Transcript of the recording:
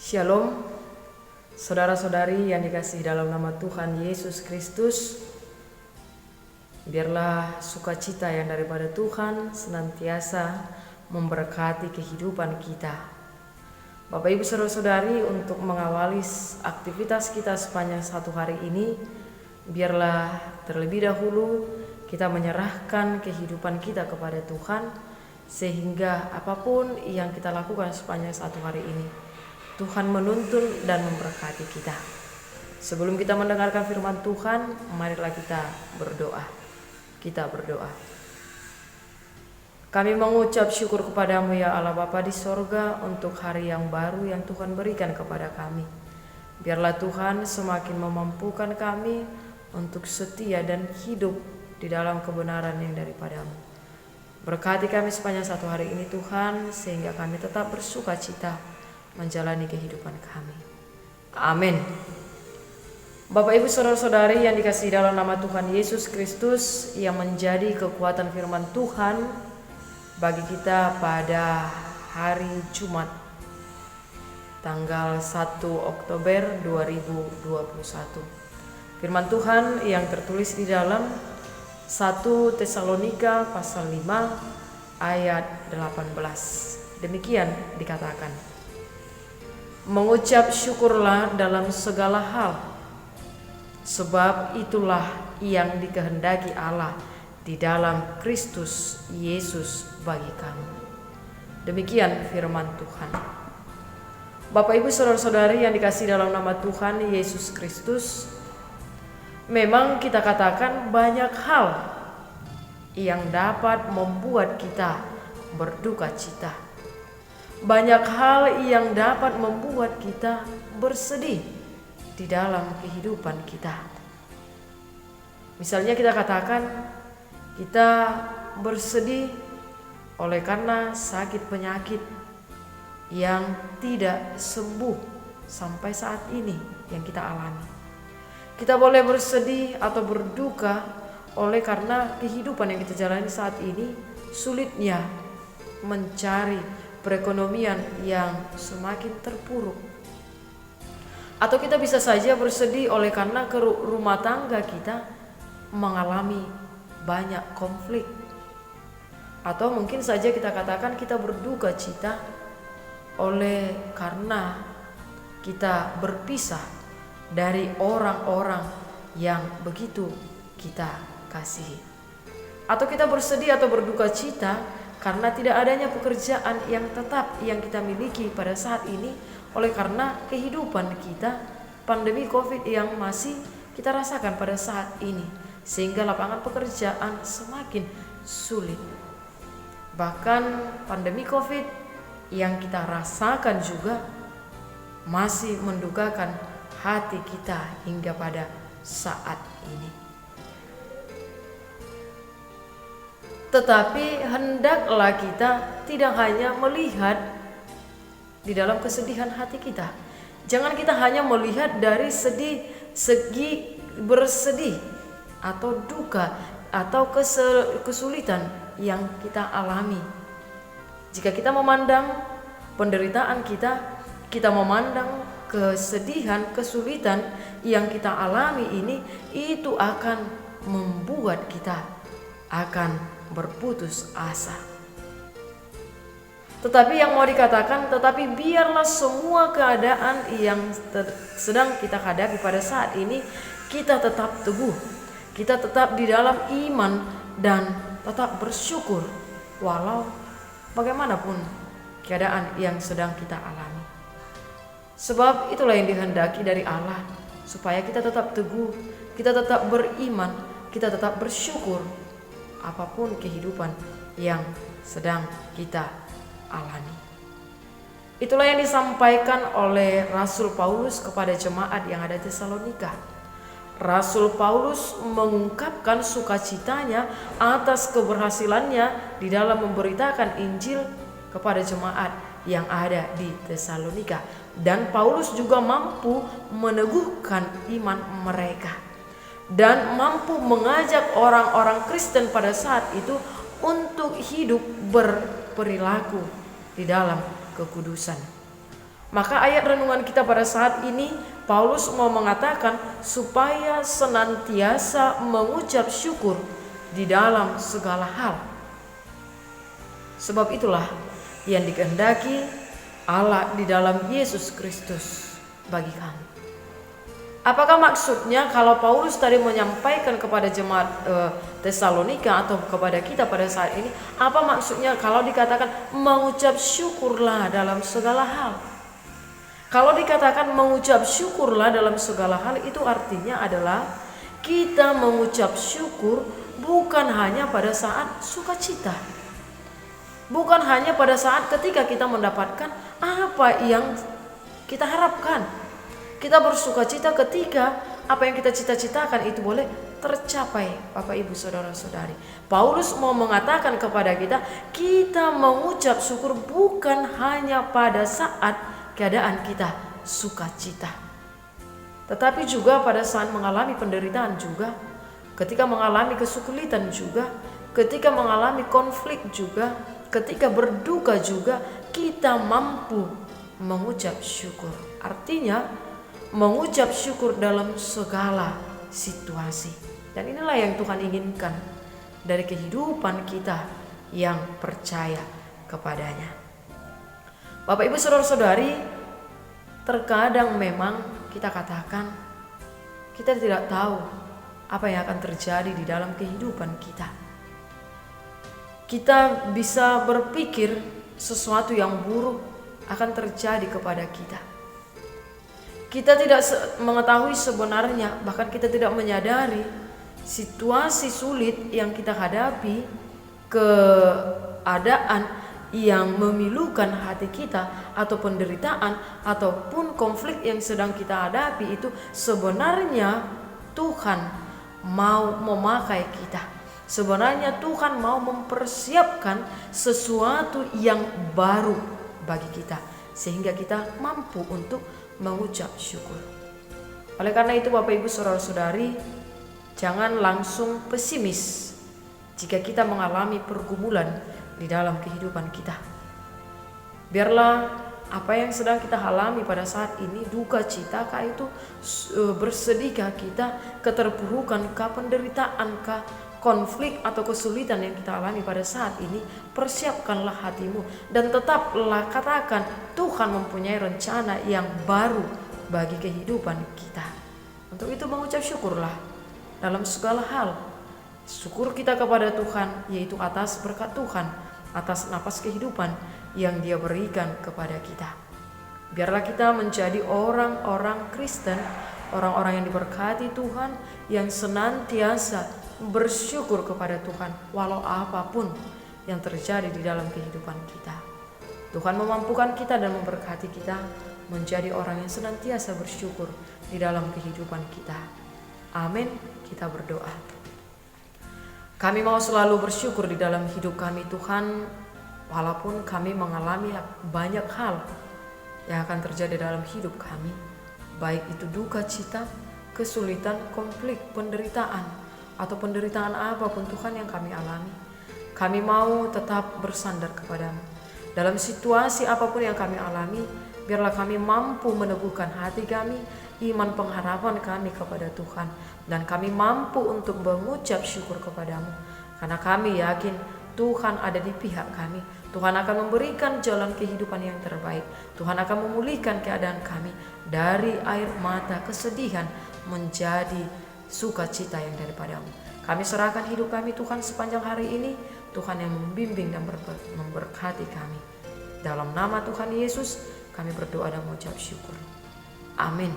Shalom, saudara-saudari yang dikasihi dalam nama Tuhan Yesus Kristus. Biarlah sukacita yang daripada Tuhan senantiasa memberkati kehidupan kita. Bapak Ibu saudara-saudari, untuk mengawali aktivitas kita sepanjang satu hari ini, biarlah terlebih dahulu kita menyerahkan kehidupan kita kepada Tuhan, sehingga apapun yang kita lakukan sepanjang satu hari ini, Tuhan menuntun dan memberkati kita. Sebelum kita mendengarkan firman Tuhan, marilah kita berdoa. Kita berdoa. Kami mengucap syukur kepadamu ya Allah Bapa di sorga untuk hari yang baru yang Tuhan berikan kepada kami. Biarlah Tuhan semakin memampukan kami untuk setia dan hidup di dalam kebenaran yang daripadamu. Berkati kami sepanjang satu hari ini Tuhan, sehingga kami tetap bersuka cita menjalani kehidupan kami. Amin. Bapak Ibu saudara-saudari yang dikasihi dalam nama Tuhan Yesus Kristus, yang menjadi kekuatan firman Tuhan bagi kita pada hari Jumat tanggal 1 Oktober 2021. Firman Tuhan yang tertulis di dalam 1 Tesalonika pasal 5 ayat 18. Demikian dikatakan, mengucap syukurlah dalam segala hal, sebab itulah yang dikehendaki Allah di dalam Kristus Yesus bagi kamu. Demikian firman Tuhan. Bapak Ibu saudara-saudari yang dikasihi dalam nama Tuhan Yesus Kristus, memang kita katakan banyak hal yang dapat membuat kita berduka cita. Banyak hal yang dapat membuat kita bersedih di dalam kehidupan kita. Misalnya kita katakan kita bersedih oleh karena sakit penyakit yang tidak sembuh sampai saat ini yang kita alami. Kita boleh bersedih atau berduka oleh karena kehidupan yang kita jalani saat ini sulitnya mencari perekonomian yang semakin terpuruk. Atau kita bisa saja bersedih oleh karena rumah tangga kita mengalami banyak konflik. Atau mungkin saja kita katakan kita berduka cita oleh karena kita berpisah dari orang-orang yang begitu kita kasihi. Atau kita bersedih atau berduka cita karena tidak adanya pekerjaan yang tetap yang kita miliki pada saat ini, oleh karena kehidupan kita, pandemi COVID yang masih kita rasakan pada saat ini, sehingga lapangan pekerjaan semakin sulit. Bahkan pandemi COVID yang kita rasakan juga masih mendukakan hati kita hingga pada saat ini. Tetapi hendaklah kita tidak hanya melihat di dalam kesedihan hati kita. Jangan kita hanya melihat dari segi bersedih atau duka atau kesulitan yang kita alami. Jika kita memandang penderitaan kita memandang kesedihan, kesulitan yang kita alami ini, itu akan membuat kita akan berputus asa. Tetapi yang mau dikatakan, tetapi biarlah semua keadaan yang sedang kita hadapi pada saat ini, kita tetap teguh, kita tetap di dalam iman dan tetap bersyukur walau bagaimanapun keadaan yang sedang kita alami. Sebab itulah yang dihendaki dari Allah, supaya kita tetap teguh, kita tetap beriman, kita tetap bersyukur apapun kehidupan yang sedang kita alami. Itulah yang disampaikan oleh Rasul Paulus kepada jemaat yang ada di Tesalonika. Rasul Paulus mengungkapkan sukacitanya atas keberhasilannya di dalam memberitakan Injil kepada jemaat yang ada di Tesalonika. Dan Paulus juga mampu meneguhkan iman mereka dan mampu mengajak orang-orang Kristen pada saat itu untuk hidup berperilaku di dalam kekudusan. Maka ayat renungan kita pada saat ini, Paulus mau mengatakan supaya senantiasa mengucap syukur di dalam segala hal. Sebab itulah yang dikehendaki Allah di dalam Yesus Kristus bagi kami. Apakah maksudnya kalau Paulus tadi menyampaikan kepada jemaat Tesalonika atau kepada kita pada saat ini, apa maksudnya kalau dikatakan mengucap syukurlah dalam segala hal? Kalau dikatakan mengucap syukurlah dalam segala hal, itu artinya adalah kita mengucap syukur bukan hanya pada saat sukacita, bukan hanya pada saat ketika kita mendapatkan apa yang kita harapkan. Kita bersukacita ketika apa yang kita cita-citakan itu boleh tercapai, Bapak Ibu Saudara-saudari. Paulus mau mengatakan kepada kita, kita mengucap syukur bukan hanya pada saat keadaan kita sukacita, tetapi juga pada saat mengalami penderitaan juga, ketika mengalami kesulitan juga, ketika mengalami konflik juga, ketika berduka juga, kita mampu mengucap syukur. Artinya mengucap syukur dalam segala situasi. Dan inilah yang Tuhan inginkan dari kehidupan kita yang percaya kepadanya. Bapak Ibu Saudara-saudari, terkadang memang kita katakan kita tidak tahu apa yang akan terjadi di dalam kehidupan kita. Kita bisa berpikir sesuatu yang buruk akan terjadi kepada kita. Kita tidak mengetahui sebenarnya, bahkan kita tidak menyadari situasi sulit yang kita hadapi, keadaan yang memilukan hati kita, atau penderitaan, ataupun konflik yang sedang kita hadapi itu sebenarnya Tuhan mau memakai kita. Sebenarnya Tuhan mau mempersiapkan sesuatu yang baru bagi kita, sehingga kita mampu untuk mengucap syukur. Oleh karena itu Bapak Ibu Saudara-saudari, jangan langsung pesimis jika kita mengalami pergumulan di dalam kehidupan kita. Biarlah apa yang sedang kita alami pada saat ini, duka cita kah itu, bersedihkah kita, keterpurukan kah, penderitaan kah, konflik atau kesulitan yang kita alami pada saat ini, persiapkanlah hatimu dan tetaplah katakan Tuhan mempunyai rencana yang baru bagi kehidupan kita. Untuk itu mengucap syukurlah dalam segala hal. Syukur kita kepada Tuhan yaitu atas berkat Tuhan, atas napas kehidupan yang Dia berikan kepada kita. Biarlah kita menjadi orang-orang Kristen, orang-orang yang diberkati Tuhan, yang senantiasa bersyukur kepada Tuhan walau apapun yang terjadi di dalam kehidupan kita. Tuhan memampukan kita dan memberkati kita menjadi orang yang senantiasa bersyukur di dalam kehidupan kita. Amin. Kita berdoa. Kami mau selalu bersyukur di dalam hidup kami Tuhan, walaupun kami mengalami banyak hal yang akan terjadi dalam hidup kami, baik itu duka cita, kesulitan, konflik, penderitaan, atau penderitaan apapun Tuhan yang kami alami. Kami mau tetap bersandar kepadamu. Dalam situasi apapun yang kami alami, biarlah kami mampu meneguhkan hati kami, iman pengharapan kami kepada Tuhan, dan kami mampu untuk mengucap syukur kepadamu, karena kami yakin Tuhan ada di pihak kami. Tuhan akan memberikan jalan kehidupan yang terbaik. Tuhan akan memulihkan keadaan kami dari air mata kesedihan menjadi sukacita yang daripadamu. Kami serahkan hidup kami Tuhan sepanjang hari ini. Tuhan yang membimbing dan memberkati kami. Dalam nama Tuhan Yesus kami berdoa dan mengucap syukur. Amin.